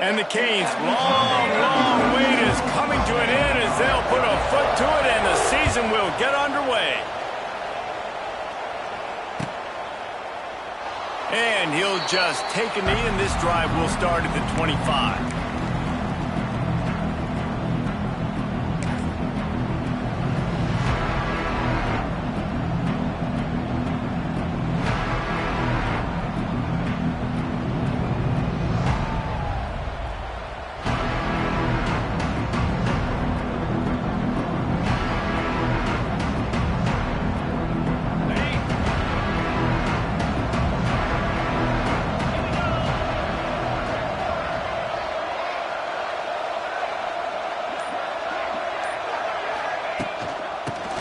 And the Canes' long wait is coming to an end as they'll put a foot to it and the season will get underway. And he'll just take a knee, and this drive will start at the 25.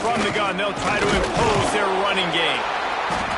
From the gun, they'll try to impose their running game.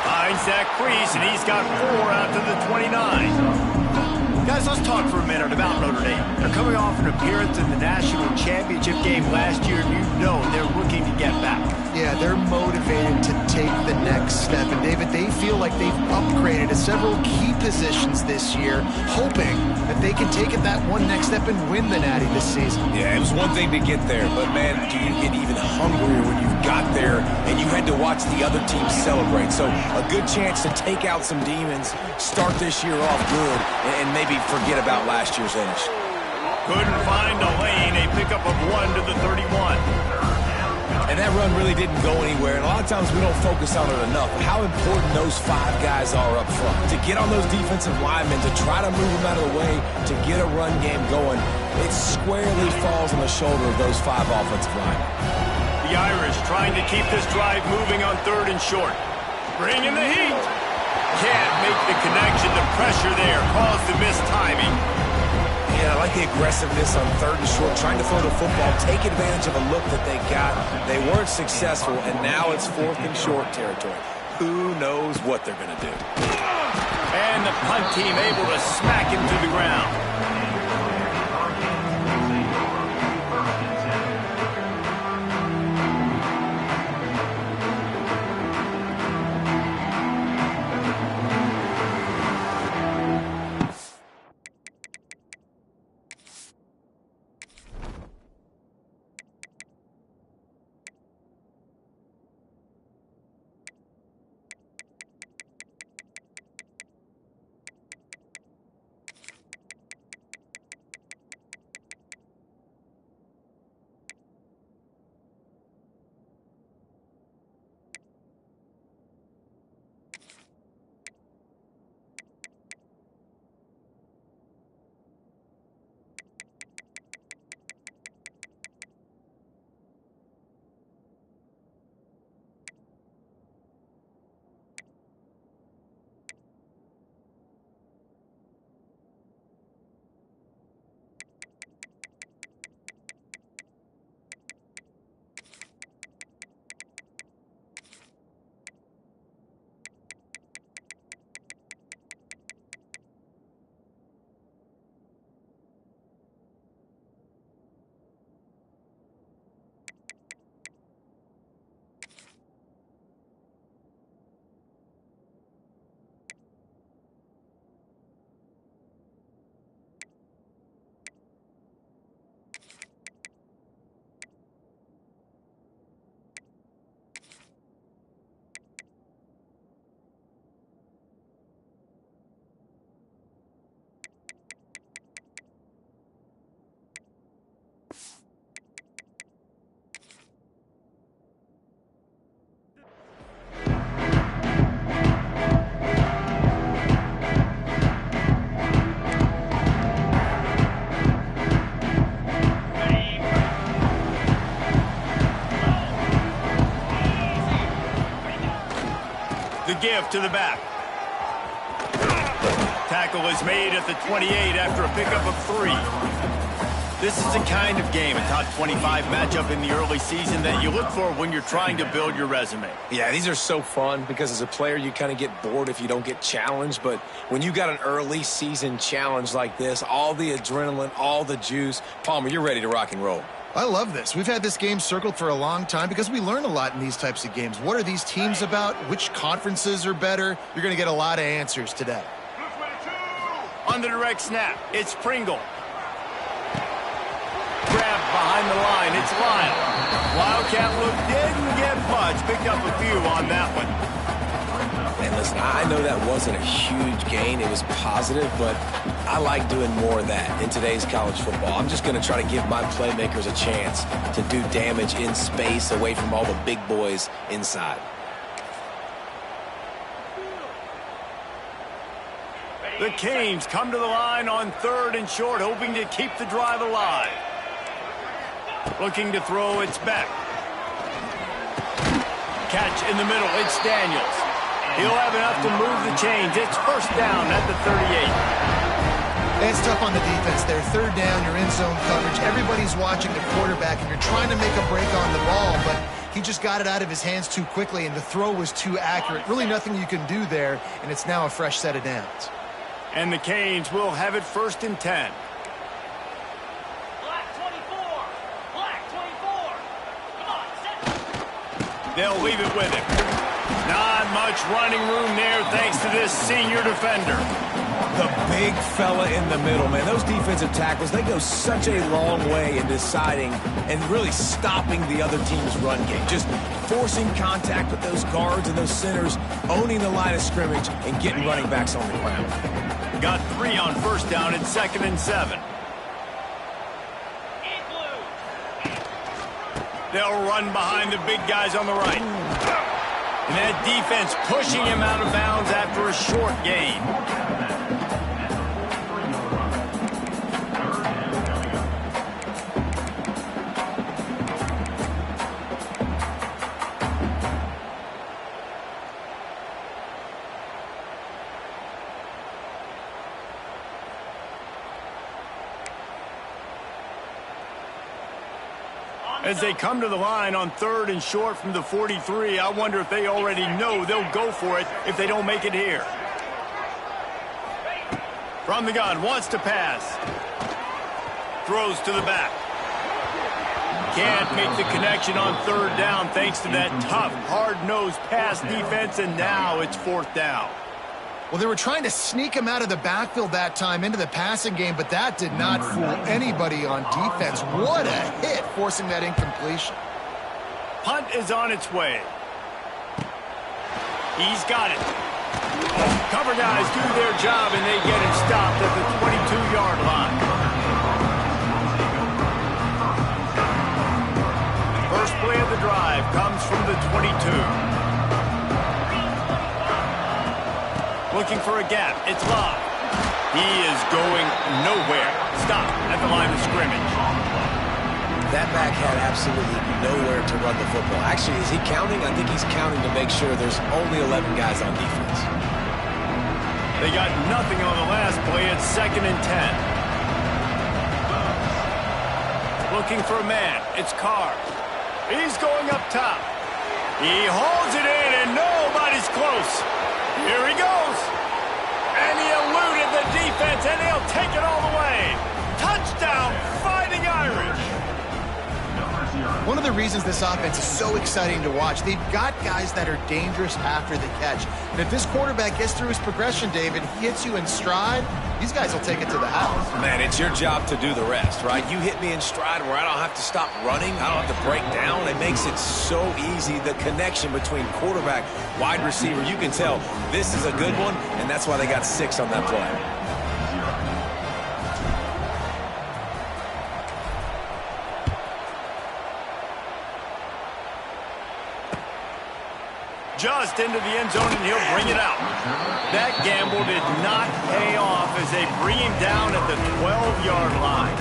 Finds that crease, and he's got 4 out to the 29. Guys, let's talk for a minute about Notre Dame. They're coming off an appearance in the national championship game last year, and you know they're looking to get back. Yeah, they're motivated to take the next step. And, David, they feel like they've upgraded to several key positions this year, hoping that they can take it that one next step and win the Natty this season. Yeah, it was one thing to get there, but, man, do you get even hungrier when you've got there and you had to watch the other team celebrate? So a good chance to take out some demons, start this year off good, and maybe forget about last year's finish. Couldn't find a lane. A pickup of 1 to the 31. And that run really didn't go anywhere, and a lot of times we don't focus on it enough. How important those 5 guys are up front. To get on those defensive linemen, to try to move them out of the way, to get a run game going, it squarely falls on the shoulder of those 5 offensive linemen. The Irish trying to keep this drive moving on 3rd and short. Bring in the heat. Can't make the connection. The pressure there caused the missed timing. Yeah, I like the aggressiveness on 3rd and short, trying to throw the football, take advantage of a look that they got. They weren't successful, and now it's 4th and short territory. Who knows what they're going to do? And the punt team able to smack him to the ground. Give to the back. Tackle is made at the 28 after a pickup of 3. This is the kind of game, a top 25 matchup in the early season, that you look for when you're trying to build your resume. Yeah, these are so fun because as a player you kind of get bored if you don't get challenged, but when you got an early season challenge like this, all the adrenaline, all the juice, Palmer, you're ready to rock and roll. I love this. We've had this game circled for a long time because we learn a lot in these types of games. What are these teams about? Which conferences are better? You're going to get a lot of answers today. On the direct snap, it's Pringle. Grab behind the line, it's Lyle. Wildcat look didn't get much. Picked up a few on that one. And listen, I know that wasn't a huge gain. It was positive, but I like doing more of that in today's college football. I'm just going to try to give my playmakers a chance to do damage in space away from all the big boys inside. The Canes come to the line on 3rd and short, hoping to keep the drive alive. Looking to throw, it's Beck. Catch in the middle, it's Daniels. He'll have enough to move the chains. It's first down at the 38. It's tough on the defense there. 3rd down, you're in zone coverage. Everybody's watching the quarterback, and you're trying to make a break on the ball, but he just got it out of his hands too quickly, and the throw was too accurate. Really nothing you can do there, and it's now a fresh set of downs. And the Canes will have it 1st and 10. Black 24. Black 24. Come on, set. They'll leave it with him. Not much running room there thanks to this senior defender. The big fella in the middle, man. Those defensive tackles, they go such a long way in deciding and really stopping the other team's run game. Just forcing contact with those guards and those centers, owning the line of scrimmage, and getting running backs on the ground. Got 3 on first down and 2nd and 7. In blue. They'll run behind the big guys on the right. And that defense pushing him out of bounds after a short gain. As they come to the line on 3rd and short from the 43, I wonder if they already know they'll go for it if they don't make it here. From the gun, wants to pass. Throws to the back. Can't make the connection on 3rd down thanks to that tough, hard-nosed pass defense, and now it's 4th down. Well, they were trying to sneak him out of the backfield that time into the passing game, but that did not fool anybody on defense. What a hit, forcing that incompletion. Punt is on its way. He's got it. Cover guys do their job, and they get him stopped at the 22-yard line. First play of the drive comes from the 22. Looking for a gap. It's Love. He is going nowhere. Stop at the line of scrimmage. That back had absolutely nowhere to run the football. Actually, is he counting? I think he's counting to make sure there's only 11 guys on defense. They got nothing on the last play. It's 2nd and 10. Looking for a man. It's Carr. He's going up top. He holds it in, and nobody's close. Here he goes. And he eluded the defense, and he'll take it all the way. Touchdown, Fighting Irish. One of the reasons this offense is so exciting to watch, they've got guys that are dangerous after the catch. And if this quarterback gets through his progression, David, hits you in stride, these guys will take it to the house. Man, it's your job to do the rest, right? You hit me in stride where I don't have to stop running. I don't have to break down. It makes it so easy, the connection between quarterback, wide receiver. You can tell this is a good one, and that's why they got 6 on that play. Just into the end zone, and he'll bring it out. That gamble did not pay off as they bring him down at the 12-yard line.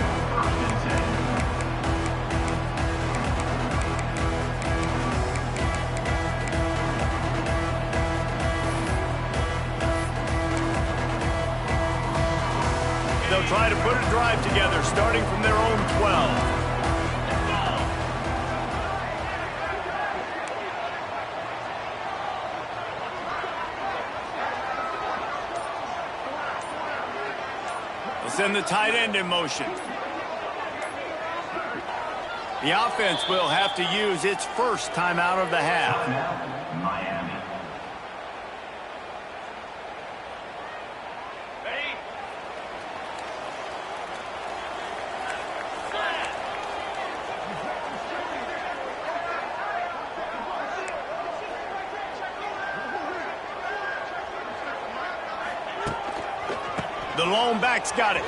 They'll try to put a drive together, starting from their own 12. Send the tight end in motion. The offense will have to use its first timeout of the half. The lone back's got it.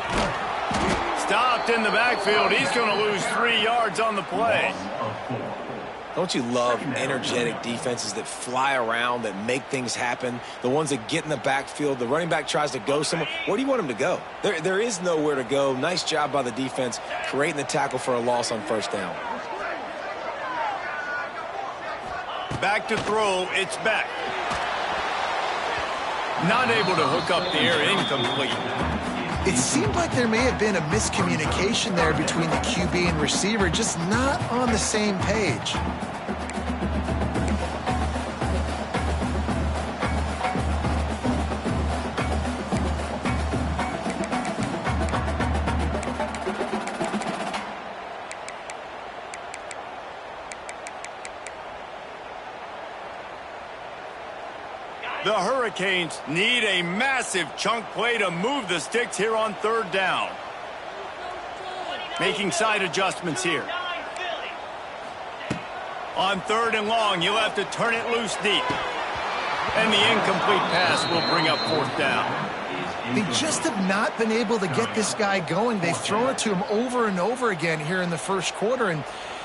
Stopped in the backfield. He's going to lose 3 yards on the play. Don't you love energetic defenses that fly around, that make things happen? The ones that get in the backfield, the running back tries to go somewhere. Where do you want him to go? There is nowhere to go. Nice job by the defense creating the tackle for a loss on first down. Back to throw. It's back. Not able to hook up the air. Incomplete. It seemed like there may have been a miscommunication there between the QB and receiver, just not on the same page. The Hurricanes need a massive chunk play to move the sticks here on third down. Making side adjustments here. On third and long, you'll have to turn it loose deep. And the incomplete pass will bring up fourth down. They just have not been able to get this guy going. They've thrown it to him over and over again here in the first quarter, and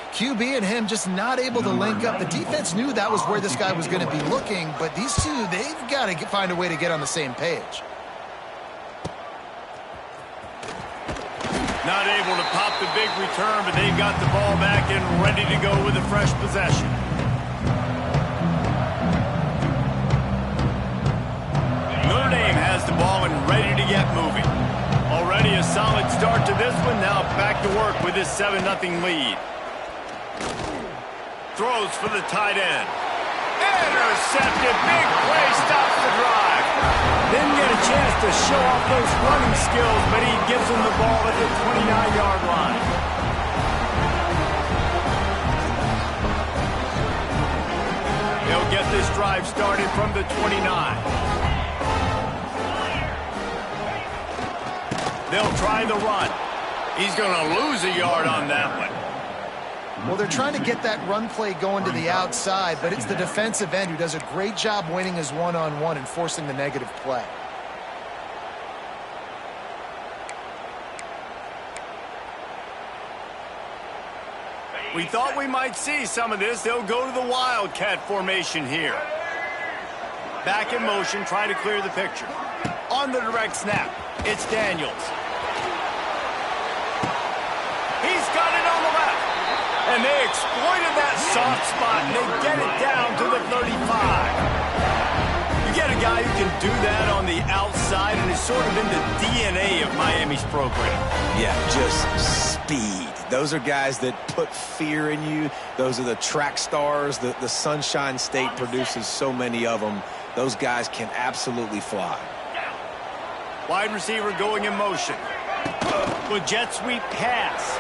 QB and him just not able to link up. The defense knew that was where this guy was going to be looking, but these two, they've got to find a way to get on the same page. Not able to pop the big return, but they've got the ball back and ready to go with a fresh possession. Notre Dame has the ball and ready to get moving. Already a solid start to this one. Now back to work with this 7-0 lead. Throws for the tight end. Intercepted. Big play. Stops the drive. Didn't get a chance to show off those running skills, but he gives him the ball at the 29-yard line. He'll get this drive started from the 29. They'll try the run. He's going to lose a yard on that one. Well, they're trying to get that run play going to the outside, but it's the defensive end who does a great job winning his one-on-one and forcing the negative play. We thought we might see some of this. They'll go to the Wildcat formation here. Back in motion, trying to clear the picture. On the direct snap, it's Daniels. He's got it on the left. And they exploited that soft spot, and they get it down to the 35. You get a guy who can do that on the outside, and it's sort of in the DNA of Miami's program. Yeah, just speed. Those are guys that put fear in you. Those are the track stars. The Sunshine State produces so many of them. Those guys can absolutely fly. Wide receiver going in motion. With jet sweep pass.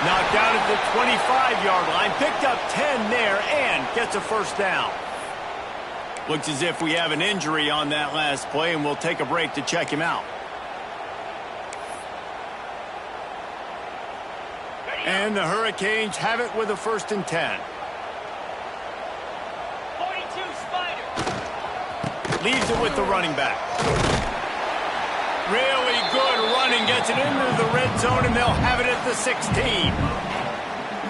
Knocked down at the 25-yard line. Picked up 10 there and gets a first down. Looks as if we have an injury on that last play, and we'll take a break to check him out. And the Hurricanes have it with a 1st and 10. 42 Spider. Leaves it with the running back. Really good running, gets it into the red zone, and they'll have it at the 16.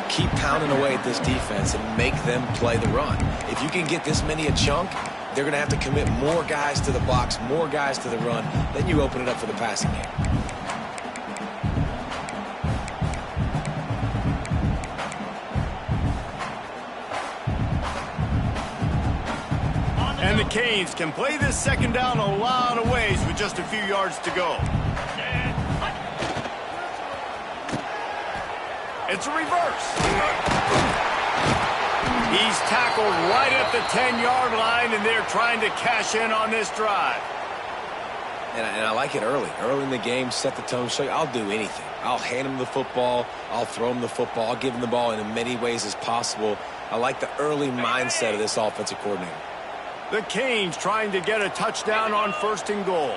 Keep pounding away at this defense and make them play the run. If you can get this many a chunk, they're going to have to commit more guys to the box, more guys to the run. Then you open it up for the passing game. And the Canes can play this second down a lot of ways with just a few yards to go. It's a reverse. He's tackled right at the 10-yard line, and they're trying to cash in on this drive. And I like it early. Early in the game, set the tone, show you I'll do anything. I'll hand him the football. I'll throw him the football. I'll give him the ball in as many ways as possible. I like the early mindset of this offensive coordinator. The Canes trying to get a touchdown on 1st and goal.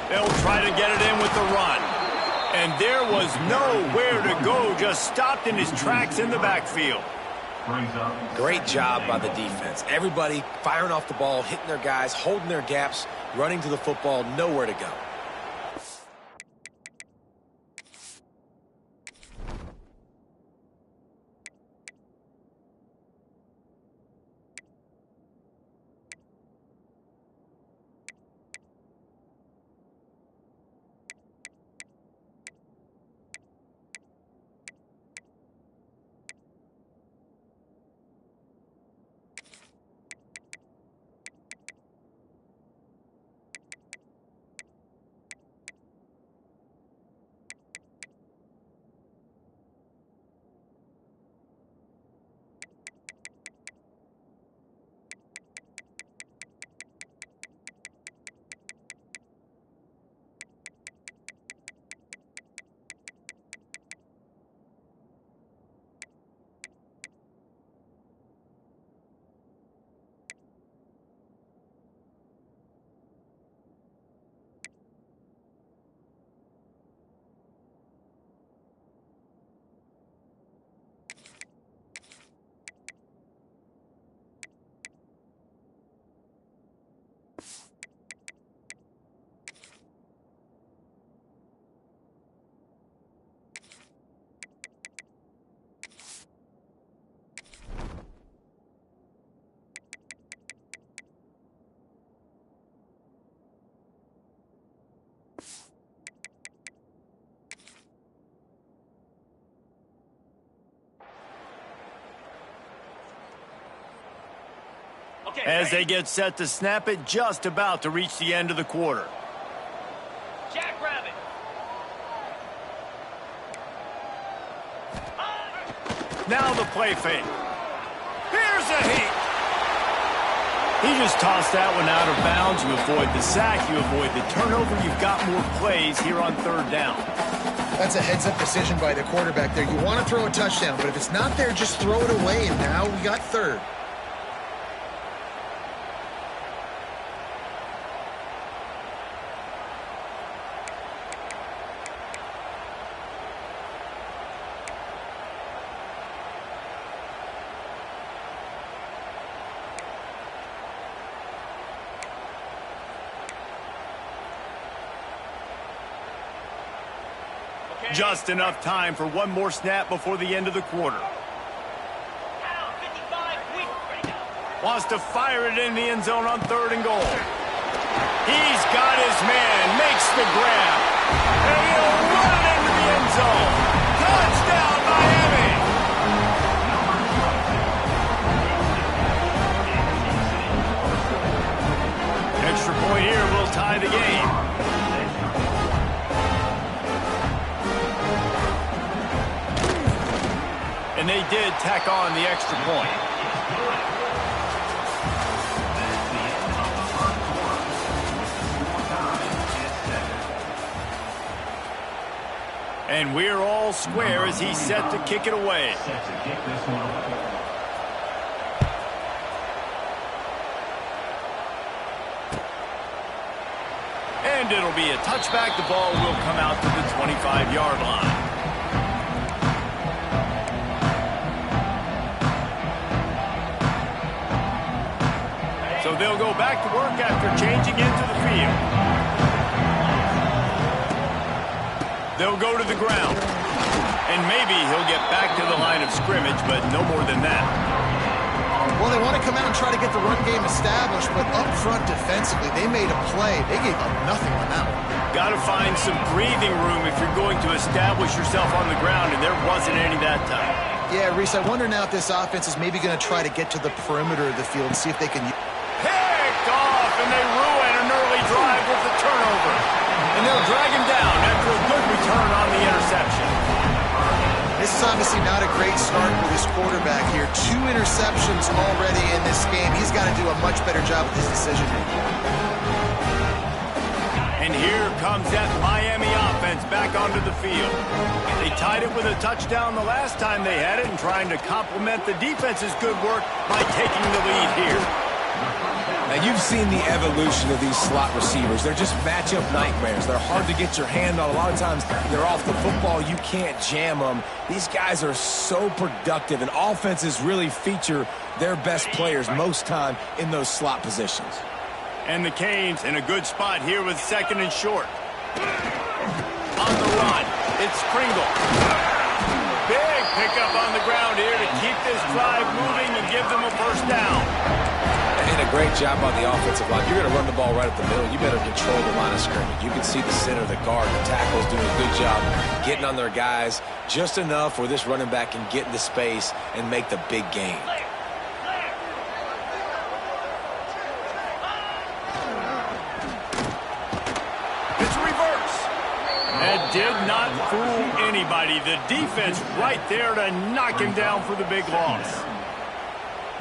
They'll try to get it in with the run. And there was nowhere to go, just stopped in his tracks in the backfield. Great job by the defense. Everybody firing off the ball, hitting their guys, holding their gaps, running to the football, nowhere to go. Okay, As ready? they get set to snap it, just about to reach the end of the quarter. Jackrabbit. Now the play fake. Here's a heat. He just tossed that one out of bounds. You avoid the sack, you avoid the turnover. You've got more plays here on third down. That's a heads-up decision by the quarterback there. You want to throw a touchdown, but if it's not there, just throw it away, and now we got third. Just enough time for one more snap before the end of the quarter. Down, 55, quick, ready now. Wants to fire it in the end zone on third and goal. He's got his man, makes the grab. And he'll run it into the end zone. Touchdown, Miami! Extra point here will tie the game. And they did tack on the extra point. And we're all square as he's set to kick it away. And it'll be a touchback. The ball will come out to the 25-yard line. So they'll go back to work after changing into the field. They'll go to the ground. And maybe he'll get back to the line of scrimmage, but no more than that. Well, they want to come out and try to get the run game established, but up front defensively, they made a play. They gave up nothing on that one. Got to find some breathing room if you're going to establish yourself on the ground, and there wasn't any that time. Yeah, Reese, I wonder now if this offense is maybe going to try to get to the perimeter of the field and see if they can... Picked off, and they ruin an early drive with the turnover. And they'll drag him down after a good return on the interception. This is obviously not a great start for this quarterback here. 2 interceptions already in this game. He's got to do a much better job with his decision-making. And here comes that Miami offense back onto the field. They tied it with a touchdown the last time they had it and trying to complement the defense's good work by taking the lead here. Now, you've seen the evolution of these slot receivers. They're just matchup nightmares. They're hard to get your hand on. A lot of times, they're off the football. You can't jam them. These guys are so productive, and offenses really feature their best players most time in those slot positions. And the Canes in a good spot here with 2nd and short. On the run, it's Kringle. Big pickup on the ground here to keep this drive moving and give them a first down. And a great job on the offensive line. You're going to run the ball right up the middle. You better control the line of scrimmage. You can see the center, the guard, the tackle's doing a good job getting on their guys just enough where this running back can get into space and make the big gain. It's a reverse. That did not fool anybody. The defense right there to knock him down for the big loss.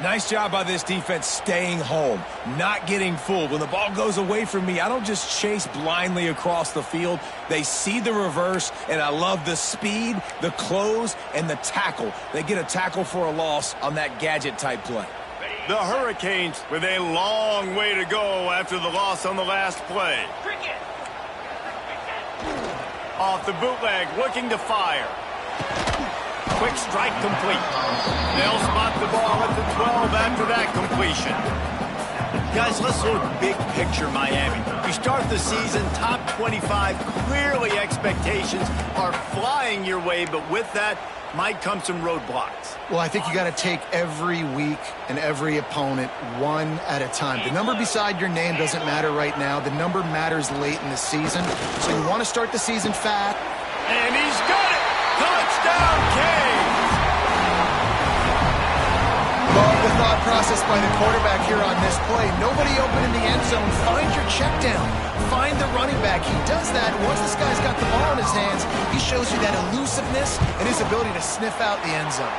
Nice job by this defense staying home, not getting fooled. When the ball goes away from me, I don't just chase blindly across the field. They see the reverse, and I love the speed, the close, and the tackle. They get a tackle for a loss on that gadget-type play. The Hurricanes with a long way to go after the loss on the last play. Off the bootleg, looking to fire. Quick strike complete. They'll spot the ball at the 12 after that completion. Guys, let's look big picture Miami. You start the season top 25. Clearly expectations are flying your way, but with that might come some roadblocks. Well, I think you got to take every week and every opponent one at a time. The number beside your name doesn't matter right now. The number matters late in the season. So you want to start the season fat. And he's got it! Touchdown, Canes! Love the thought process by the quarterback here on this play. Nobody open in the end zone. Find your check down. Find the running back. He does that. Once this guy's got the ball in his hands, he shows you that elusiveness and his ability to sniff out the end zone.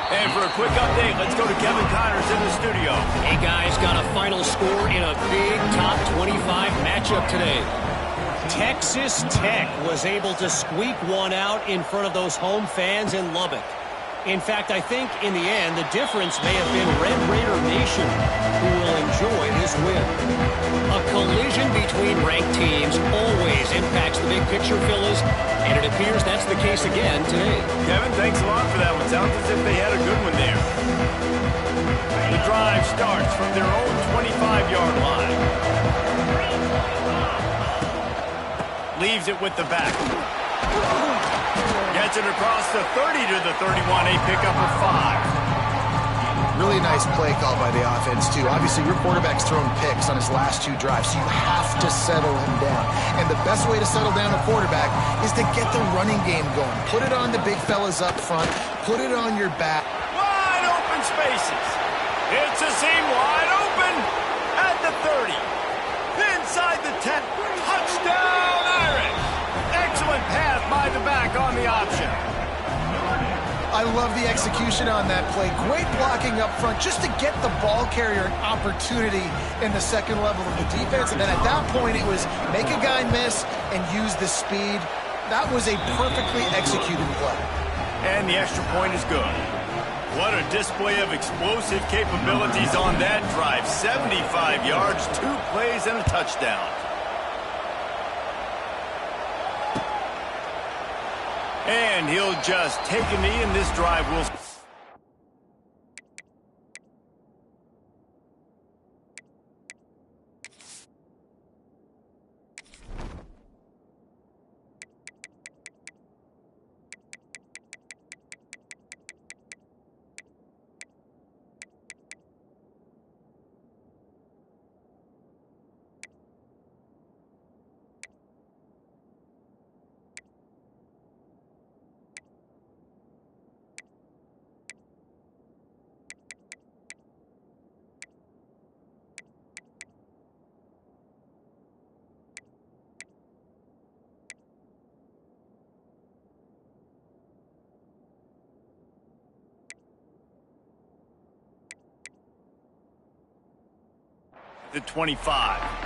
And for a quick update, let's go to Kevin Connors in the studio. Hey, guys, got a final score in a big top 25 matchup today. Texas Tech was able to squeak one out in front of those home fans in Lubbock. In fact, I think in the end, the difference may have been Red Raider Nation, who will enjoy this win. A collision between ranked teams always impacts the big picture, fellas, and it appears that's the case again today. Kevin, thanks a lot for that one. Sounds as if they had a good one there. The drive starts from their own 25-yard line. Leaves it with the back. Gets it across the 30 to the 31. A pickup of 5. Really nice play call by the offense, too. Obviously, your quarterback's thrown picks on his last 2 drives, so you have to settle him down. And the best way to settle down a quarterback is to get the running game going. Put it on the big fellas up front. Put it on your back. Wide open spaces. It's a seam wide open at the 30. Inside the 10. Touchdown, Irish. Excellent pass by the back on the option. I love the execution on that play. Great blocking up front just to get the ball carrier an opportunity in the second level of the defense. And then at that point, it was make a guy miss and use the speed. That was a perfectly executed play. And the extra point is good. What a display of explosive capabilities on that drive. 75 yards, 2 plays, and a touchdown. And he'll just take a knee, and this drive will... The 25.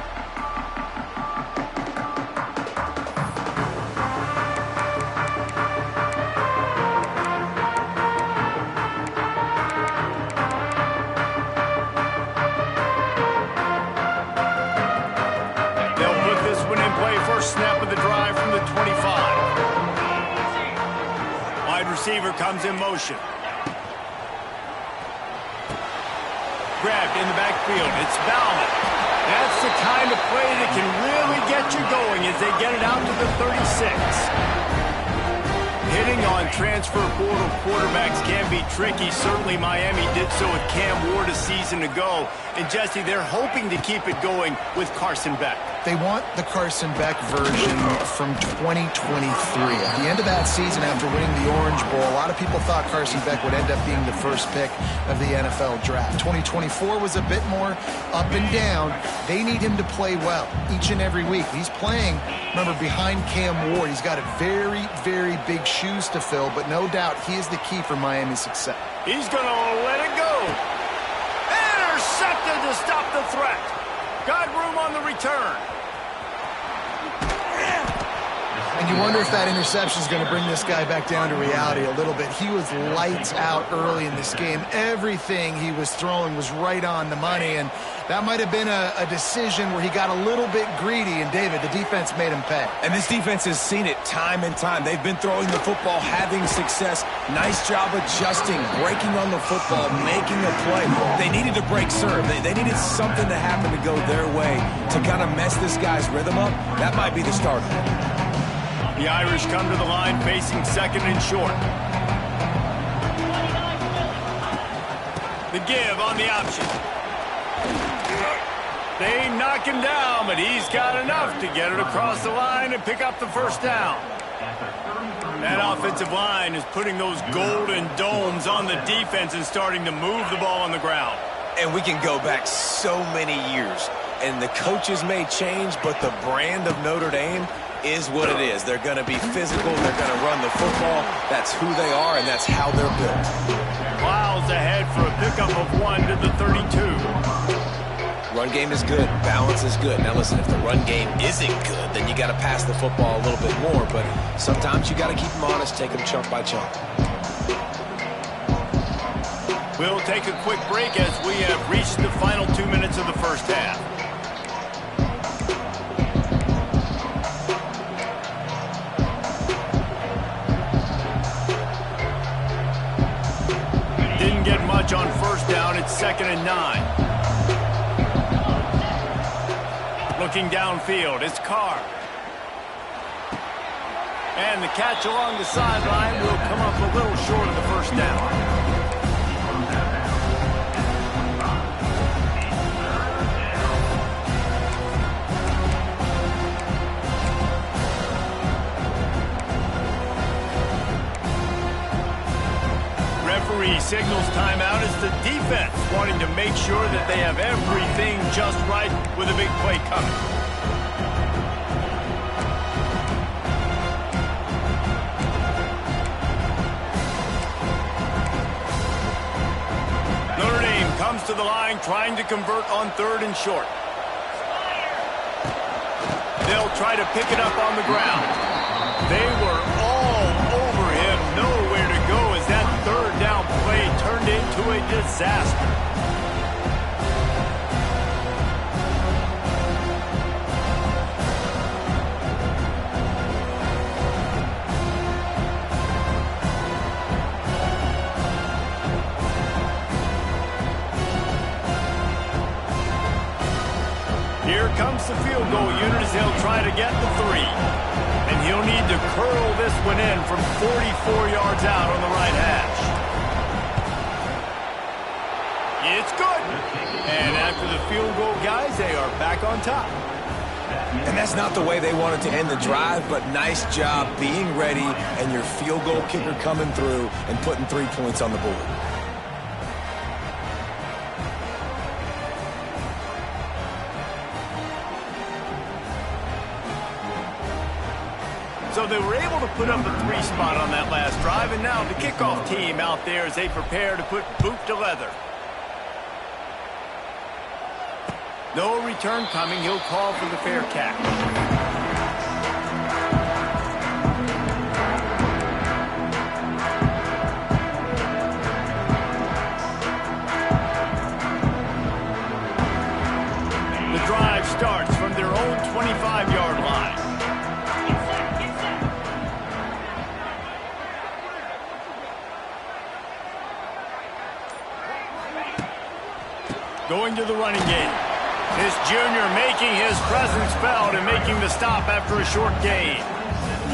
play, first snap of the drive from the 25. Wide receiver comes in motion. Grabbed in the backfield. It's Bauman. That's the kind of play that can really get you going as they get it out to the 36. Hitting on transfer portal quarterbacks can be tricky. Certainly Miami did so with Cam Ward a season ago. And Jesse, they're hoping to keep it going with Carson Beck. They want the Carson Beck version from 2023. At the end of that season, after winning the Orange Bowl, a lot of people thought Carson Beck would end up being the first pick of the NFL draft. 2024 was a bit more up and down. They need him to play well each and every week. He's playing, remember, behind Cam Ward. He's got a very, very big shoes to fill, but no doubt he is the key for Miami's success. He's going to let it go. Intercepted to stop the threat. Got room on the return. And you wonder if that interception is going to bring this guy back down to reality a little bit. He was lights out early in this game. Everything he was throwing was right on the money, and that might have been a decision where he got a little bit greedy, and David, the defense made him pay. And this defense has seen it time and time. They've been throwing the football, having success. Nice job adjusting, breaking on the football, making a play. They needed to break serve. They needed something to happen to go their way to kind of mess this guy's rhythm up. That might be the starter. The Irish come to the line facing second and short. The give on the option. They knock him down, but he's got enough to get it across the line and pick up the first down. That offensive line is putting those golden domes on the defense and starting to move the ball on the ground. And we can go back so many years, and the coaches may change, but the brand of Notre Dame is what it is. They're going to be physical. They're going to run the football. That's who they are, and that's how they're built. Miles ahead for a pickup of 1 to the 32. Run game is good. Balance is good. Now, listen, if the run game isn't good, then you got to pass the football a little bit more, but sometimes you got to keep them honest, take them chunk by chunk. We'll take a quick break as we have reached the final 2 minutes of the first half. Didn't get much on first down. It's 2nd and 9. Looking downfield, it's Carr. And the catch along the sideline will come up a little short of the first down. Referee signals timeout as the defense wanting to make sure that they have everything just right with a big play coming. Notre Dame comes to the line trying to convert on 3rd and short. They'll try to pick it up on the ground. They were all over him, nowhere to go as that 3rd down play turned into a disaster. Here comes the field goal unit as they'll try to get the 3. And he'll need to curl this one in from 44 yards out on the right hash. It's good. And after the field goal, guys, they are back on top. And that's not the way they wanted to end the drive, but nice job being ready and your field goal kicker coming through and putting 3 points on the board. So they were able to put up a 3 spot on that last drive, and now the kickoff team out there as they prepare to put boot to leather. No return coming. He'll call for the fair catch. The drive starts from their own 25-yard line. going to the running game. This junior making his presence felt and making the stop after a short gain.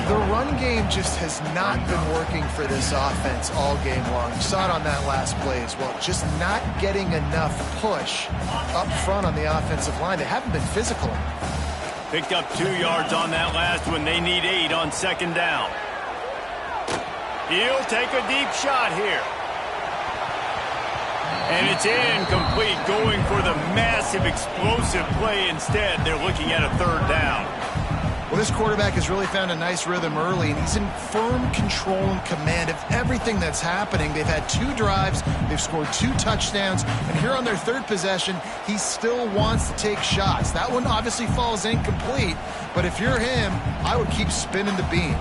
The run game just has not been working for this offense all game long. You saw it on that last play as well. Just not getting enough push up front on the offensive line. They haven't been physical enough. Picked up 2 yards on that last one. They need 8 on second down. He'll take a deep shot here. And it's incomplete, going for the massive explosive play instead. They're looking at a third down. Well, this quarterback has really found a nice rhythm early, and he's in firm control and command of everything that's happening. They've had 2 drives, they've scored 2 touchdowns, and here on their third possession, he still wants to take shots. That one obviously falls incomplete, but if you're him, I would keep spinning the beam.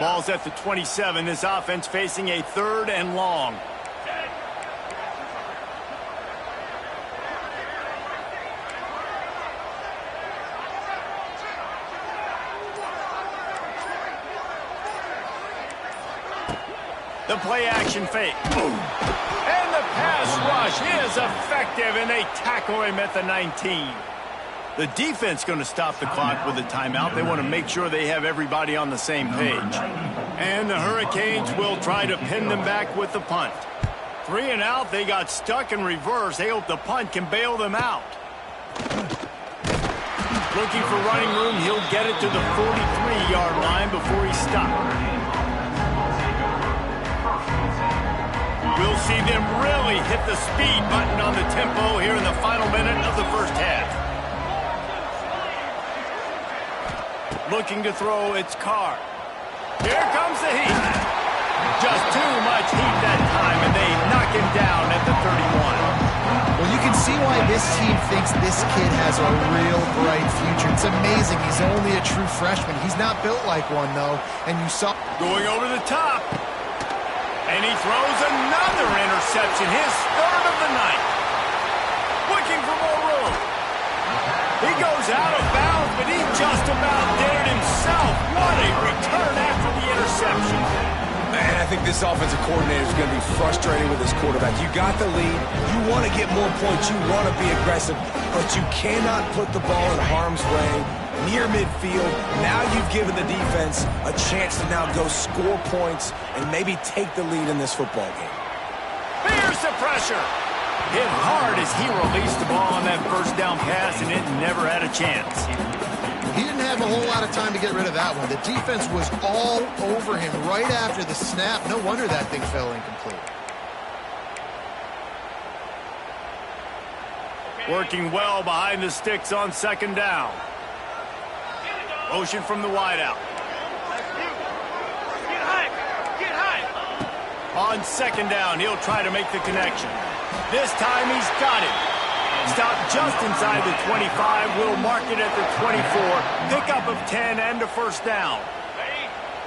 Ball's at the 27. This offense facing a 3rd and long. The play action fake. Boom. And the pass rush is effective, and they tackle him at the 19. The defense going to stop the clock with a timeout. They want to make sure they have everybody on the same page. And the Hurricanes will try to pin them back with the punt. 3 and out. They got stuck in reverse. They hope the punt can bail them out. Looking for running room. He'll get it to the 43-yard line before he stops. We'll see them really hit the speed button on the tempo here in the final minute of the first half. Looking to throw, it's Carr. Here comes the heat. Just too much heat that time, and they knock him down at the 31. Well, you can see why this team thinks this kid has a real bright future. It's amazing. He's only a true freshman. He's not built like one, though, and you saw... Going over the top. And he throws another interception, his 3rd of the night. Looking for more room. He goes out of bounds, but he just about did it himself. What a return after the interception. Man, I think this offensive coordinator is going to be frustrated with his quarterback. You got the lead. You want to get more points. You want to be aggressive, but you cannot put the ball in harm's way near midfield. Now you've given the defense a chance to now go score points and maybe take the lead in this football game. Here's the pressure. Hit hard as he released the ball on that first down pass, and it never had a chance. He didn't have a whole lot of time to get rid of that one. The defense was all over him right after the snap. No wonder that thing fell incomplete. Working well behind the sticks on second down. Motion from the wideout. Get high. On second down, he'll try to make the connection. This time he's got it. Stopped just inside the 25. Will mark it at the 24. Pickup of 10 and a first down.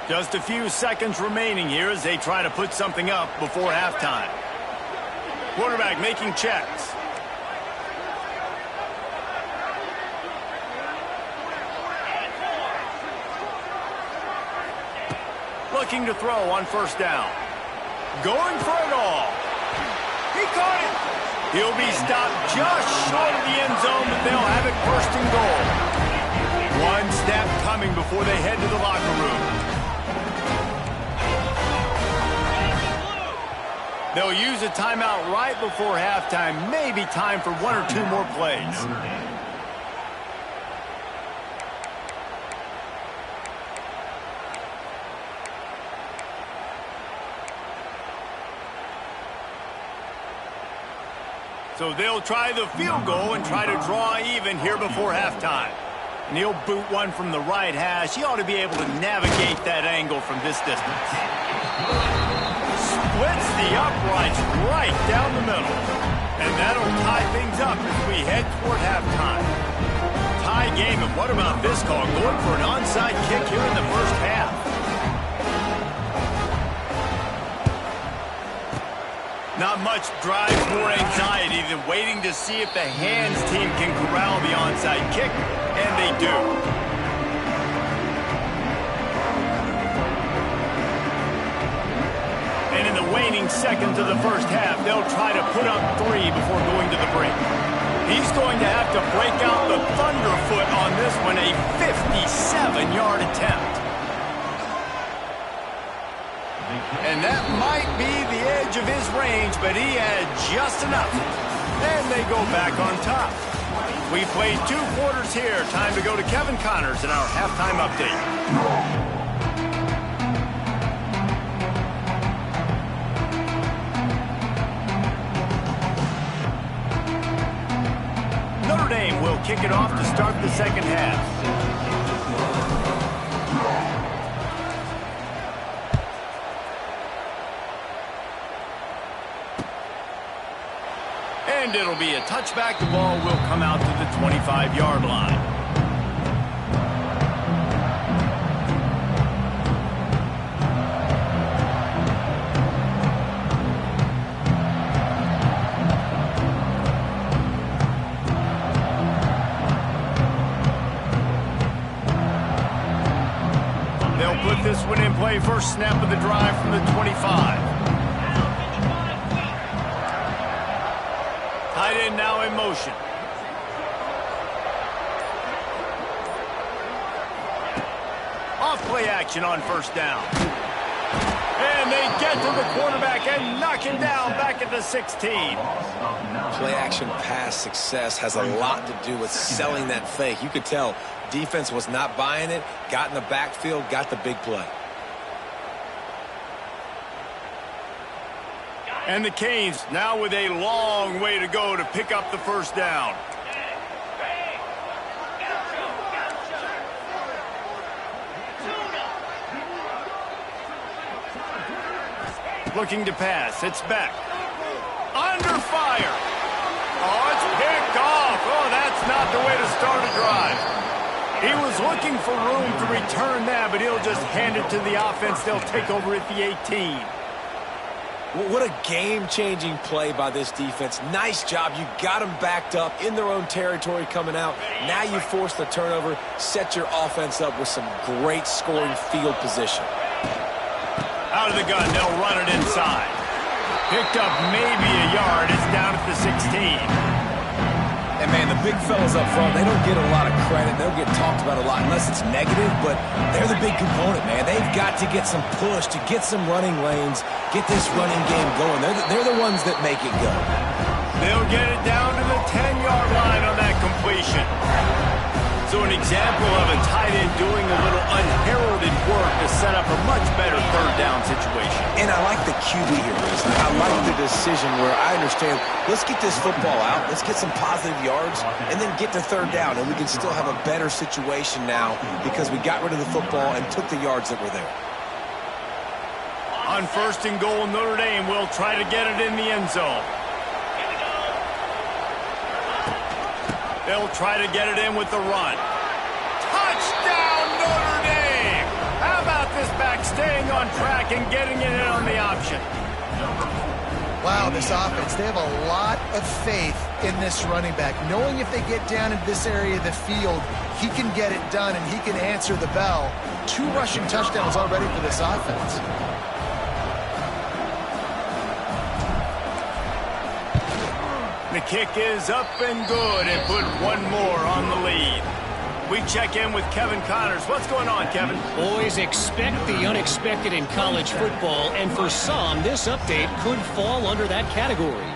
Just a few seconds remaining here as they try to put something up before halftime. Quarterback making checks. Looking to throw on first down. Going for it all. He caught it. He'll be stopped just short of the end zone, but they'll have it first and goal. One snap coming before they head to the locker room. They'll use a timeout right before halftime. Maybe time for 1 or 2 more plays. So they'll try the field goal and try to draw even here before halftime. And he'll boot one from the right hash. He ought to be able to navigate that angle from this distance. Splits the uprights right down the middle. And that'll tie things up as we head toward halftime. Tie game, and what about this call? Going for an onside kick here in the first half. Not much drives more anxiety than waiting to see if the hands team can corral the onside kick, and they do. the waning seconds of the first half, they'll try to put up 3 before going to the break. He's going to have to break out the thunderfoot on this one, a 57-yard attempt. And that might be the edge of his range, but he had just enough. And they go back on top. We played 2 quarters here. Time to go to Kevin Connors in our halftime update. Notre Dame will kick it off to start the second half. And it'll be a touchback. The ball will come out to the 25-yard line. They'll put this one in play. First snap of the drive from the 25. Tight end now in motion. Off play action on first down. And they get to the quarterback and knock him down back at the 16. Play action pass success has a lot to do with selling that fake. You could tell defense was not buying it, got in the backfield, got the big play. And the Canes now with a long way to go to pick up the first down. Looking to pass. It's back. Under fire. Oh, it's picked off. Oh, that's not the way to start a drive. He was looking for room to return that, but he'll just hand it to the offense. They'll take over at the 18. What a game-changing play by this defense. Nice job. You got them backed up in their own territory coming out. Now you force the turnover, set your offense up with some great scoring field position. Out of the gun, they'll run it inside. Picked up maybe a yard. It's down at the 16. And, man, the big fellas up front, they don't get a lot of credit. They'll get talked about a lot unless it's negative, but they're the big component, man. They've got to get some push, to get some running lanes, get this running game going. They're the ones that make it go. They'll get it down to the 10-yard line on that completion. So an example of a tight end doing a little unheralded work to set up a much better third down situation. And I like the QB here, Liz. I like the decision where I understand, let's get this football out, let's get some positive yards, and then get to third down, and we can still have a better situation now because we got rid of the football and took the yards that were there. On first and goal, Notre Dame will try to get it in the end zone. They'll try to get it in with the run. Touchdown, Notre Dame! How about this back staying on track and getting it in on the option? Wow, this offense, they have a lot of faith in this running back, knowing if they get down in this area of the field, he can get it done and he can answer the bell. 2 rushing touchdowns already for this offense. The kick is up and good and put one more on the lead. We check in with Kevin Connors. What's going on, Kevin? Boys, expect the unexpected in college football, and for some, this update could fall under that category.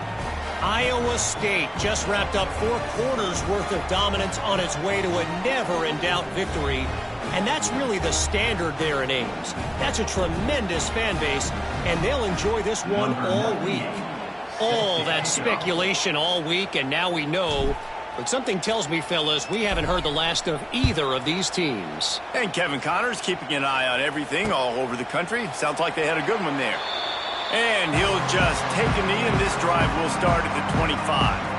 Iowa State just wrapped up 4 quarters worth of dominance on its way to a never-in-doubt victory, and that's really the standard there in Ames. That's a tremendous fan base, and they'll enjoy this one all week. All that speculation all week, and now we know. But something tells me, fellas, we haven't heard the last of either of these teams. And Kevin Connors keeping an eye on everything all over the country. Sounds like they had a good one there. And he'll just take a knee, and this drive will start at the 25.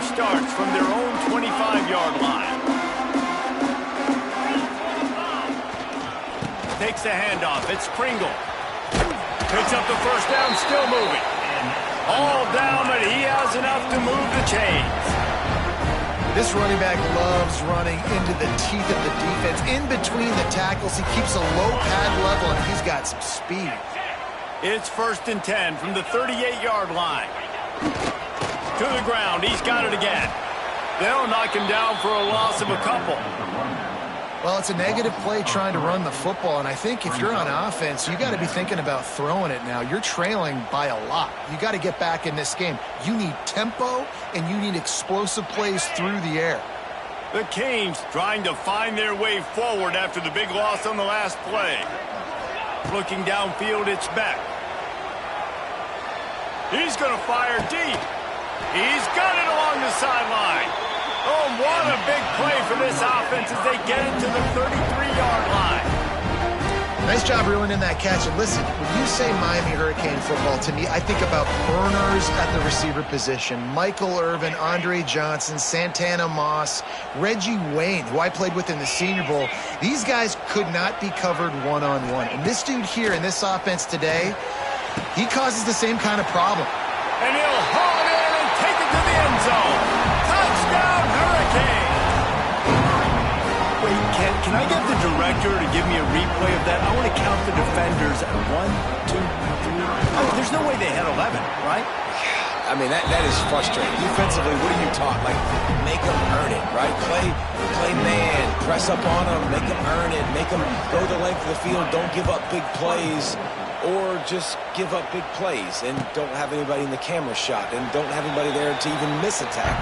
Starts from their own 25-yard line. Takes the handoff. It's Pringle. Picks up the first down, still moving. All down, but he has enough to move the chains. This running back loves running into the teeth of the defense. In between the tackles, he keeps a low pad level, and he's got some speed. It's 1st and 10 from the 38-yard line. To the ground. He's got it again. They'll knock him down for a loss of a couple. Well, it's a negative play trying to run the football, and I think if you're on offense, you got to be thinking about throwing it now. You're trailing by a lot. You got to get back in this game. You need tempo, and you need explosive plays through the air. The Canes trying to find their way forward after the big loss on the last play. Looking downfield, it's Beck. He's going to fire deep. He's got it along the sideline. Oh, what a big play for this offense as they get it to the 33-yard line. Nice job ruining that catch. And listen, when you say Miami Hurricane football, to me, I think about burners at the receiver position. Michael Irvin, Andre Johnson, Santana Moss, Reggie Wayne, who I played with in the Senior Bowl. These guys could not be covered one-on-one. And this dude here in this offense today, he causes the same kind of problem. And he'll haul it in and take it to the end zone. Touchdown, Hurricane! Wait, can I get the director to give me a replay of that? I want to count the defenders at 1, 2, 3. Oh, there's no way they had 11, right? I mean, that is frustrating. Defensively, what are you taught? Like, make them earn it, right? Play man, press up on them, make them earn it, make them go the length of the field, don't give up big plays. Or just give up big plays and don't have anybody in the camera shot and don't have anybody there to even miss a tackle.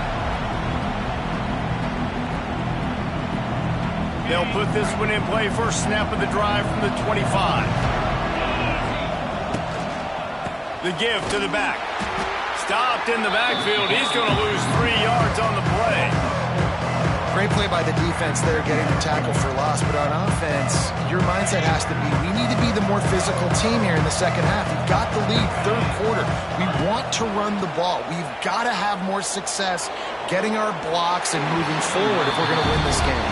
They'll put this one in play. First snap of the drive from the 25. The give to the back. Stopped in the backfield. He's going to lose 3 yards on the play. Great play by the defense there, getting the tackle for loss. But on offense, your mindset has to be, we need to be the more physical team here in the second half. We've got the lead, third quarter. We want to run the ball. We've got to have more success getting our blocks and moving forward if we're going to win this game.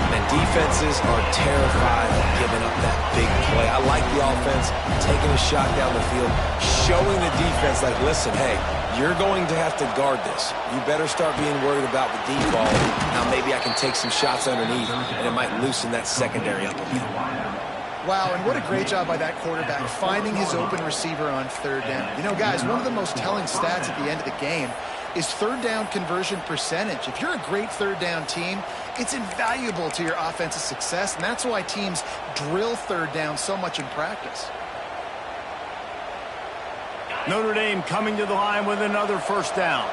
And defenses are terrified of giving up that big play. I like the offense taking a shot down the field, showing the defense like, listen, hey, you're going to have to guard this. You better start being worried about the deep ball. Now maybe I can take some shots underneath, and it might loosen that secondary up a bit. Wow, and what a great job by that quarterback, finding his open receiver on third down. You know, guys, one of the most telling stats at the end of the game is third down conversion percentage. If you're a great third down team, it's invaluable to your offensive success, and that's why teams drill third down so much in practice. Notre Dame coming to the line with another first down.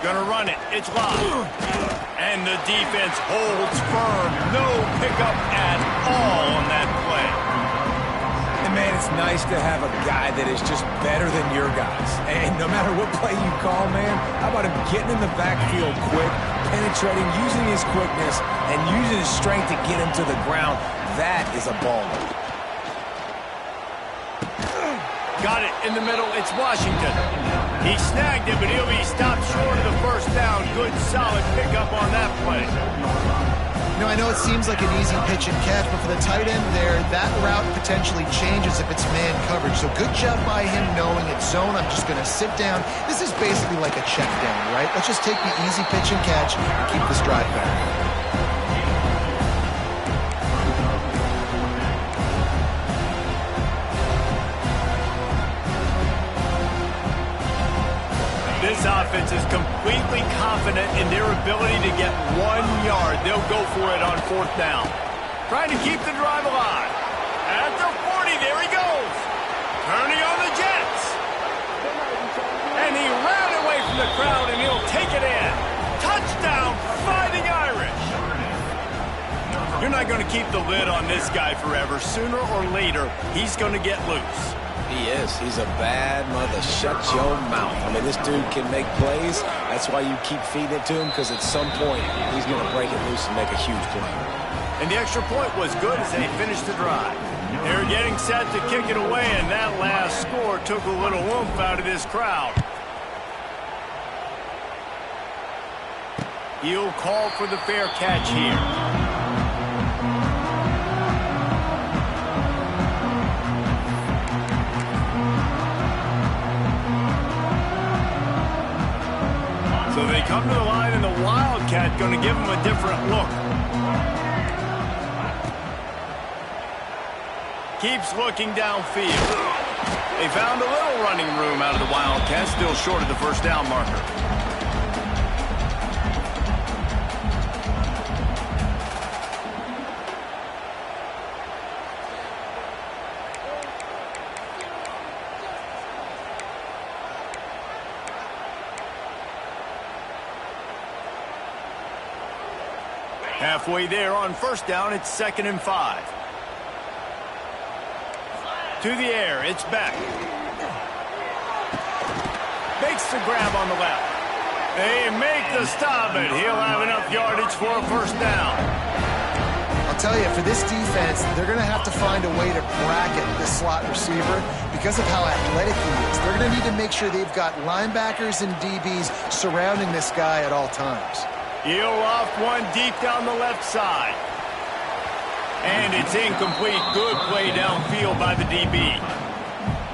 Gonna run it. It's locked. And the defense holds firm. No pickup at all on that play. And man, it's nice to have a guy that is just better than your guys. And no matter what play you call, man, how about him getting in the backfield quick, penetrating, using his quickness, and using his strength to get him to the ground. That is a baller. Got it in the middle. It's Washington. He snagged it, but he'll be stopped short of the first down. Good, solid pickup on that play. You know, I know it seems like an easy pitch and catch, but for the tight end there, that route potentially changes if it's man coverage. So good job by him knowing it's zone. I'm just going to sit down. This is basically like a check down, right? Let's just take the easy pitch and catch and keep this drive going. This offense is completely confident in their ability to get 1 yard. They'll go for it on fourth down. Trying to keep the drive alive. At the 40, there he goes. Turning on the Jets. And he ran away from the crowd, and he'll take it in. Touchdown, Fighting Irish. You're not going to keep the lid on this guy forever. Sooner or later, he's going to get loose. He is. He's a bad mother. Shut your mouth. I mean, this dude can make plays. That's why you keep feeding it to him, because at some point, he's going to break it loose and make a huge play. And the extra point was good as they finished the drive. They're getting set to kick it away, and that last score took a little oomph out of this crowd. He'll call for the fair catch here. come to the line, and the Wildcat going to give him a different look. Keeps looking downfield. They found a little running room out of the Wildcat, still short of the first down marker. Halfway there on first down, it's 2nd and 5. To the air, it's back. Makes the grab on the left. They make the stop, and he'll have enough yardage for a first down. I'll tell you, for this defense, they're going to have to find a way to bracket this slot receiver because of how athletic he is. They're going to need to make sure they've got linebackers and DBs surrounding this guy at all times. He'll loft one deep down the left side. And it's incomplete. Good play downfield by the DB.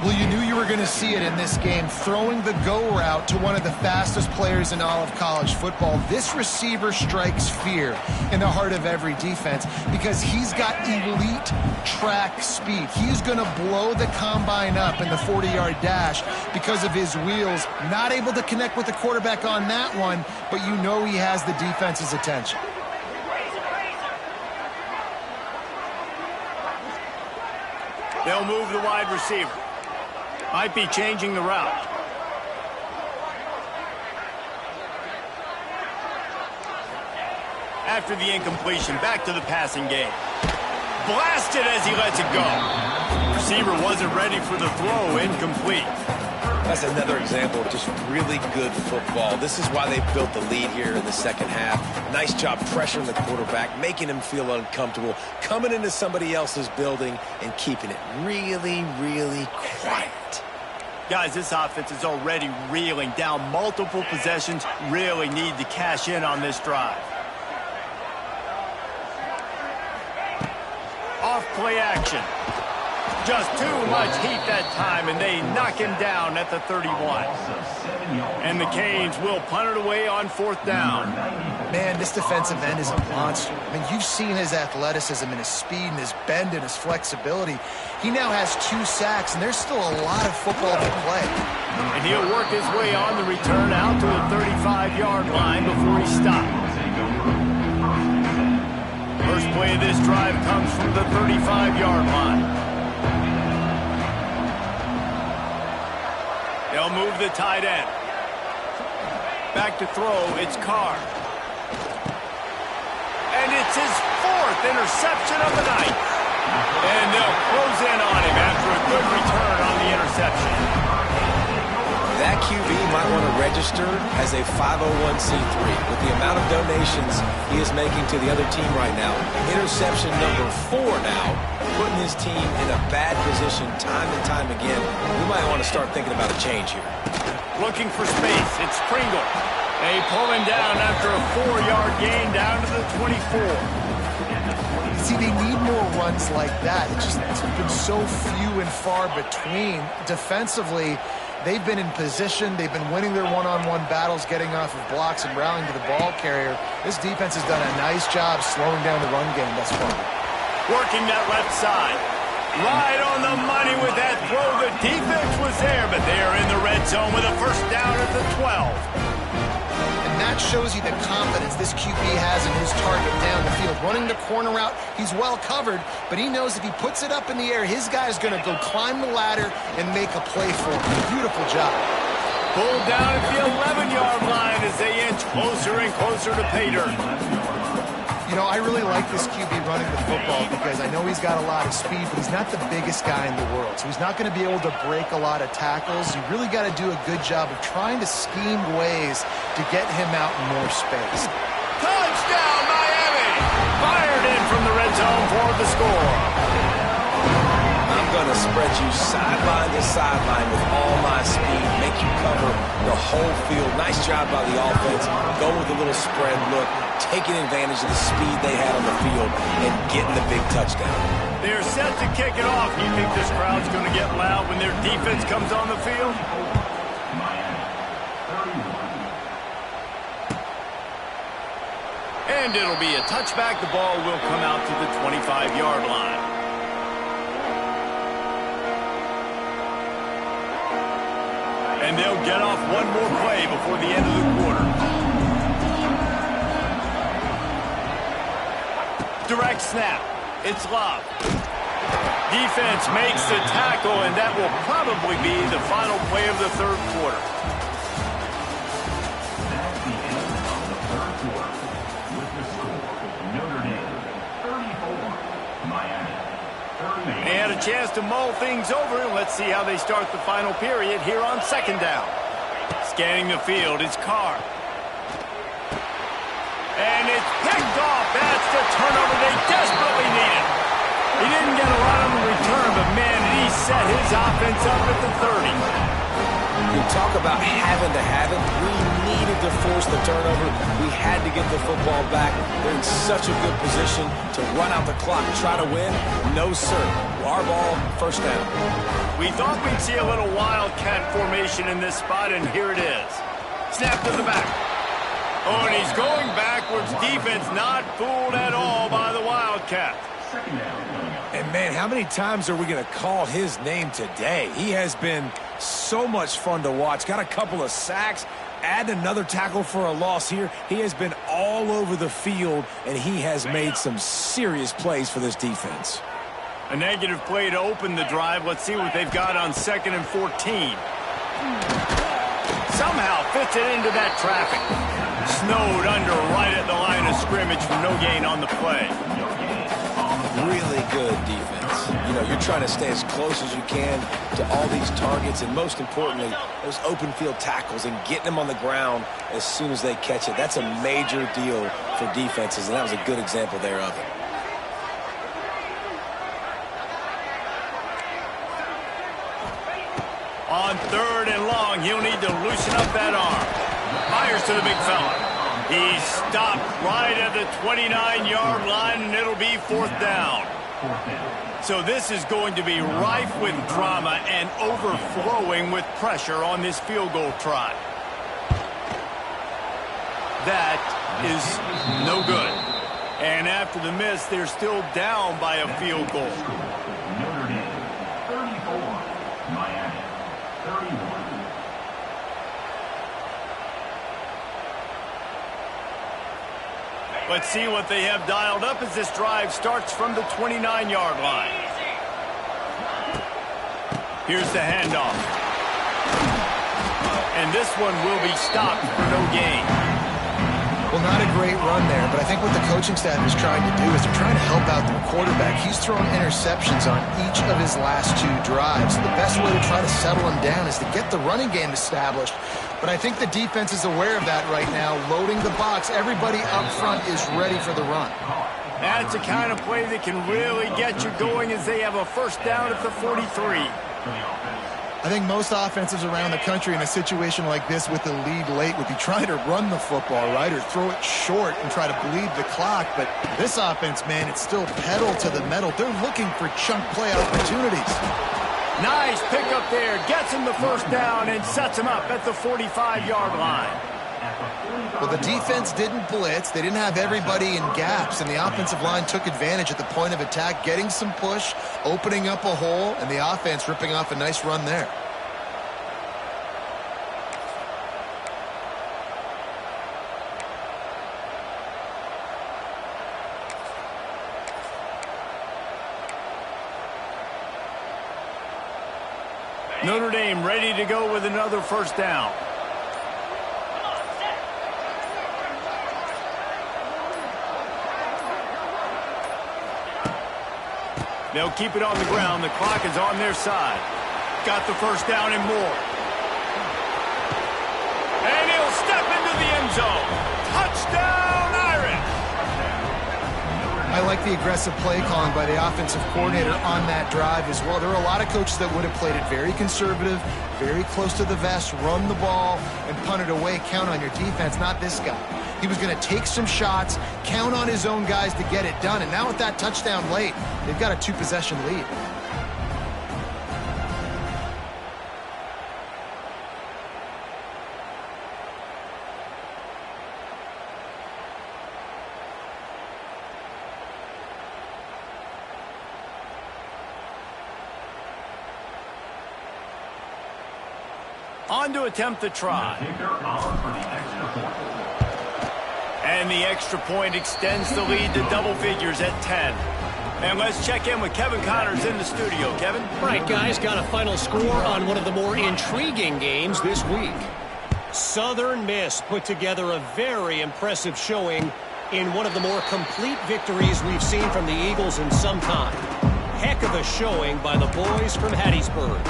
Well, you knew you were going to see it in this game, throwing the go route to one of the fastest players in all of college football. This receiver strikes fear in the heart of every defense because he's got elite track speed. He's going to blow the combine up in the 40-yard dash because of his wheels. Not able to connect with the quarterback on that one, but you know he has the defense's attention. They'll move the wide receiver. Might be changing the route. After the incompletion, back to the passing game. Blasted as he lets it go. Receiver wasn't ready for the throw, incomplete. That's another example of just really good football. This is why they built the lead here in the second half. Nice job pressuring the quarterback, making him feel uncomfortable, coming into somebody else's building and keeping it really, really quiet. Guys, this offense is already reeling down multiple possessions. Really need to cash in on this drive. Off play action. Just too much heat that time, and they knock him down at the 31. And the Canes will punt it away on 4th down. Man, this defensive end is a monster. I mean, you've seen his athleticism and his speed and his bend and his flexibility. He now has 2 sacks, and there's still a lot of football to play. And he'll work his way on the return out to the 35-yard line before he stops. First play of this drive comes from the 35-yard line. They'll move the tight end. Back to throw, it's Carr. And it's his 4th interception of the night. And they'll close in on him after a good return on the interception. That QB might want to register as a 501c3. With the amount of donations he is making to the other team right now, interception number 4 now, putting his team in a bad position time and time again. We might want to start thinking about a change here. Looking for space, it's Pringle. They pull him down after a 4-yard gain down to the 24. See, they need more runs like that. It's been so few and far between. Defensively, they've been in position. They've been winning their one-on-one battles, getting off of blocks and rallying to the ball carrier. This defense has done a nice job slowing down the run game thus far. Working that left side. Right on the money with that throw. The defense was there, but they are in the red zone with a first down at the 12. And that shows you the confidence this QB has in his target down the field. Running the corner route, he's well covered, but he knows if he puts it up in the air, his guy's going to go climb the ladder and make a play for him. Beautiful job. Pulled down at the 11-yard line as they inch closer and closer to pay dirt. You know, I really like this QB running the football because I know he's got a lot of speed, but he's not the biggest guy in the world. So he's not going to be able to break a lot of tackles. You really got to do a good job of trying to scheme ways to get him out in more space. Touchdown, Miami! Fired in from the red zone for the score. I'm going to spread you sideline to sideline with all my speed, make you cover the whole field. Nice job by the offense. Go with a little spread look, taking advantage of the speed they had on the field and getting the big touchdown. They're set to kick it off. You think this crowd's going to get loud when their defense comes on the field? And it'll be a touchback. The ball will come out to the 25-yard line. And they'll get off one more play before the end of the quarter. Direct snap. It's Love. Defense makes the tackle, and that will probably be the final play of the third quarter. That's the end of the third quarter with the score, Notre Dame 34, Miami 38. They had a chance to mull things over. Let's see how they start the final period here on second down. Scanning the field, it's Carr. And it's picked off. That's the turnover they desperately needed. He didn't get a lot on the return, but man, did he set his offense up at the 30. You talk about having to have it. We needed to force the turnover. We had to get the football back. They're in such a good position to run out the clock and try to win. No, sir. Our ball, first down. We thought we'd see a little wildcat formation in this spot, and here it is. Snap to the back. Oh, and he's going backwards. Defense not fooled at all by the Wildcat. Second down. And, man, how many times are we going to call his name today? He has been so much fun to watch. Got a couple of sacks. Add another tackle for a loss here. He has been all over the field, and he has made some serious plays for this defense. A negative play to open the drive. Let's see what they've got on 2nd and 14. Somehow fits it into that traffic. Snowed under right at the line of scrimmage for no gain on the play. Really good defense. You know, you're trying to stay as close as you can to all these targets, and most importantly, those open field tackles and getting them on the ground as soon as they catch it. That's a major deal for defenses, and that was a good example there of it. On 3rd and long, he'll need to loosen up that arm. Fires to the big fella. He's stopped right at the 29-yard line, and it'll be 4th down. So this is going to be rife with drama and overflowing with pressure on this field goal try. That is no good. And after the miss, they're still down by a field goal. Notre Dame 34, Miami 31. Let's see what they have dialed up as this drive starts from the 29-yard line. Here's the handoff. And this one will be stopped for no gain. Well, not a great run there, but I think what the coaching staff is trying to do is they're trying to help out their quarterback. He's thrown interceptions on each of his last 2 drives. The best way to try to settle him down is to get the running game established. But I think the defense is aware of that right now, loading the box. Everybody up front is ready for the run. That's the kind of play that can really get you going as they have a first down at the 43. I think most offenses around the country in a situation like this with the lead late would be trying to run the football, right, or throw it short and try to bleed the clock. But this offense, man, it's still pedal to the metal. They're looking for chunk play opportunities. Nice pickup there. Gets him the first down and sets him up at the 45-yard line. Well, the defense didn't blitz. They didn't have everybody in gaps, and the offensive line took advantage at the point of attack, getting some push, opening up a hole, and the offense ripping off a nice run there. Notre Dame ready to go with another first down. They'll keep it on the ground. The clock is on their side. Got the first down and more. And he'll step into the end zone. Touchdown, Irish! I like the aggressive play calling by the offensive coordinator on that drive as well. There are a lot of coaches that would have played it very conservative, very close to the vest, run the ball, and punt it away. Count on your defense, not this guy. He was going to take some shots, count on his own guys to get it done. And now with that touchdown late, they've got a 2-possession lead. On to attempt the try. And the extra point extends the lead to double figures at 10. And let's check in with Kevin Connors in the studio. Kevin? Right, guys, got a final score on one of the more intriguing games this week. Southern Miss put together a very impressive showing in one of the more complete victories we've seen from the Eagles in some time. Heck of a showing by the boys from Hattiesburg.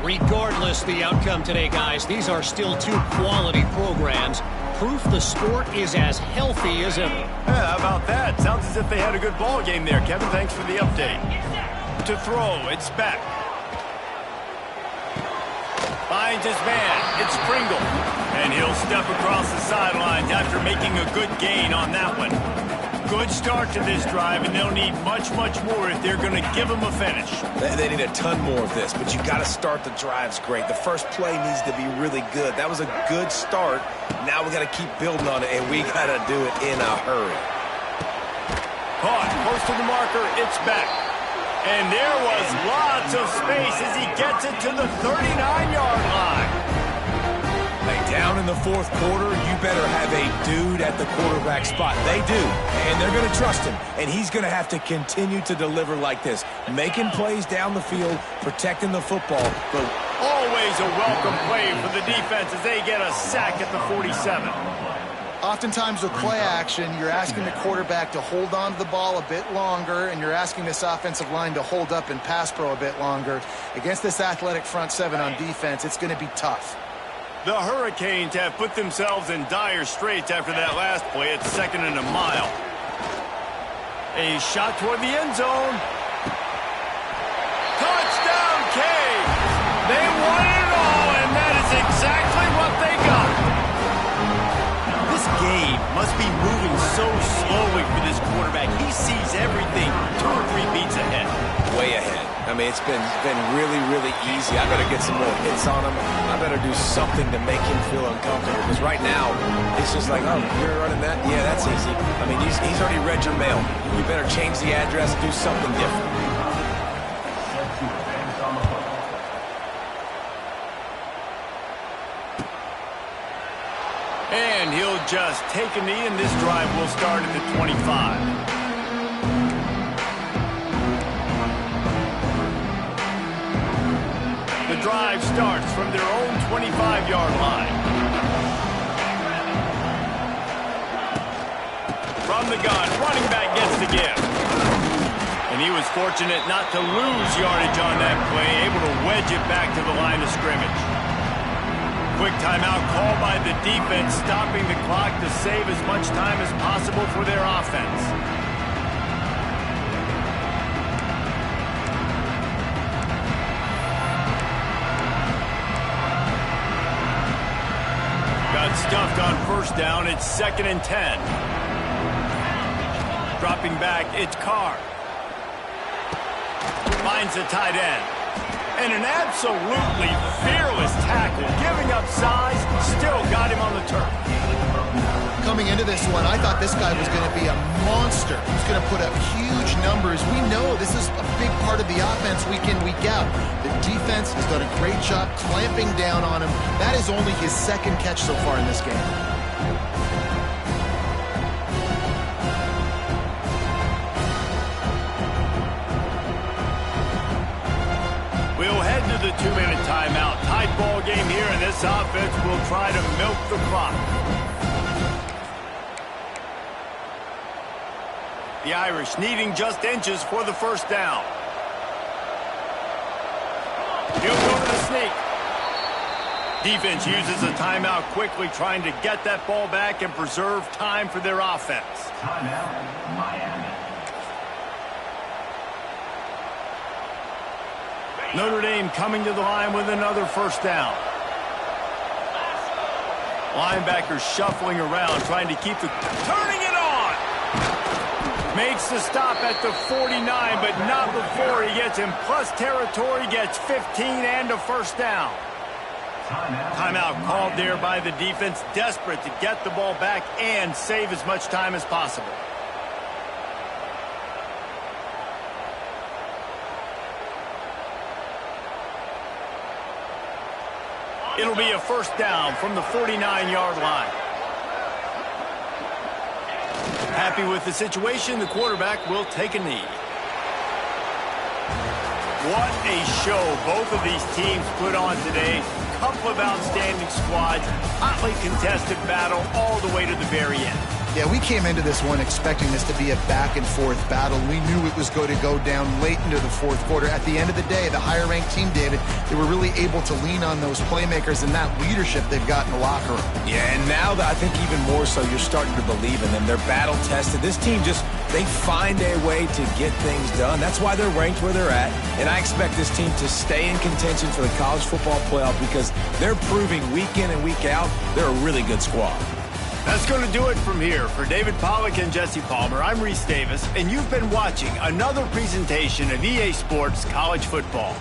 Regardless the outcome today, guys, these are still two quality programs. Proof the sport is as healthy as ever. Yeah, how about that? Sounds as if they had a good ball game there. Kevin, thanks for the update. To throw, it's Beck. Finds his man. It's Pringle. And he'll step across the sidelines after making a good gain on that one. Good start to this drive, and they'll need much, much more if they're going to give them a finish. They need a ton more of this, but you got to start the drives great. The first play needs to be really good. That was a good start. Now we got to keep building on it, and we got to do it in a hurry. Caught, close to the marker, it's back. And there was lots of space as he gets it to the 39-yard line. Hey, down in the fourth quarter, you better have a dude at the quarterback spot. They do, and they're going to trust him, and he's going to have to continue to deliver like this, making plays down the field, protecting the football. But always a welcome play for the defense as they get a sack at the 47. Oftentimes with play action, you're asking the quarterback to hold on to the ball a bit longer, and you're asking this offensive line to hold up and pass pro a bit longer. Against this athletic front seven on defense, it's going to be tough. The Hurricanes have put themselves in dire straits after that last play at 2nd and a mile. A shot toward the end zone. Touchdown, Canes! They won it all, and that is exactly what they got. This game must be moving so slowly for this quarterback. He sees everything 2 or 3 beats ahead. way ahead. I mean, it's been really, really easy. I better get some more hits on him. I better do something to make him feel uncomfortable. Because right now, it's just like, oh, you're running that? Yeah, that's easy. I mean, he's already read your mail. You better change the address, do something different. And he'll just take a knee, and this drive will start at the 25. The drive starts from their own 25-yard line. From the gun, running back gets the give. And he was fortunate not to lose yardage on that play, able to wedge it back to the line of scrimmage. Quick timeout called by the defense, stopping the clock to save as much time as possible for their offense. Got stuffed on first down. It's 2nd and 10. Dropping back, it's Carr. Finds the tight end. And an absolutely fearless tackle, giving up size, still got him on the turf. Coming into this one, I thought this guy was going to be a monster. He was going to put up huge numbers. We know this is a big part of the offense week in, week out. The defense has done a great job clamping down on him. That is only his 2nd catch so far in this game. We'll head to the 2-minute timeout. Tight ball game here, and this offense will try to milk the clock. The Irish needing just inches for the first down. He'll go to the sneak. Defense uses a timeout quickly, trying to get that ball back and preserve time for their offense. Timeout, Miami. Notre Dame coming to the line with another first down. Linebackers shuffling around, trying to keep the... Turning it on! Makes the stop at the 49, but not before he gets in plus territory, gets 15 and a first down. Timeout called there by the defense, desperate to get the ball back and save as much time as possible. It'll be a first down from the 49-yard line. Happy with the situation, the quarterback will take a knee. What a show both of these teams put on today. Couple of outstanding squads, hotly contested battle all the way to the very end. Yeah, we came into this one expecting this to be a back-and-forth battle. We knew it was going to go down late into the fourth quarter. At the end of the day, the higher-ranked team, David, they were really able to lean on those playmakers and that leadership they've got in the locker room. Yeah, and now that I think even more so, you're starting to believe in them. They're battle-tested. This team they find a way to get things done. That's why they're ranked where they're at. And I expect this team to stay in contention for the college football playoff because they're proving week in and week out they're a really good squad. That's going to do it from here. For David Pollack and Jesse Palmer, I'm Reese Davis, and you've been watching another presentation of EA Sports College Football.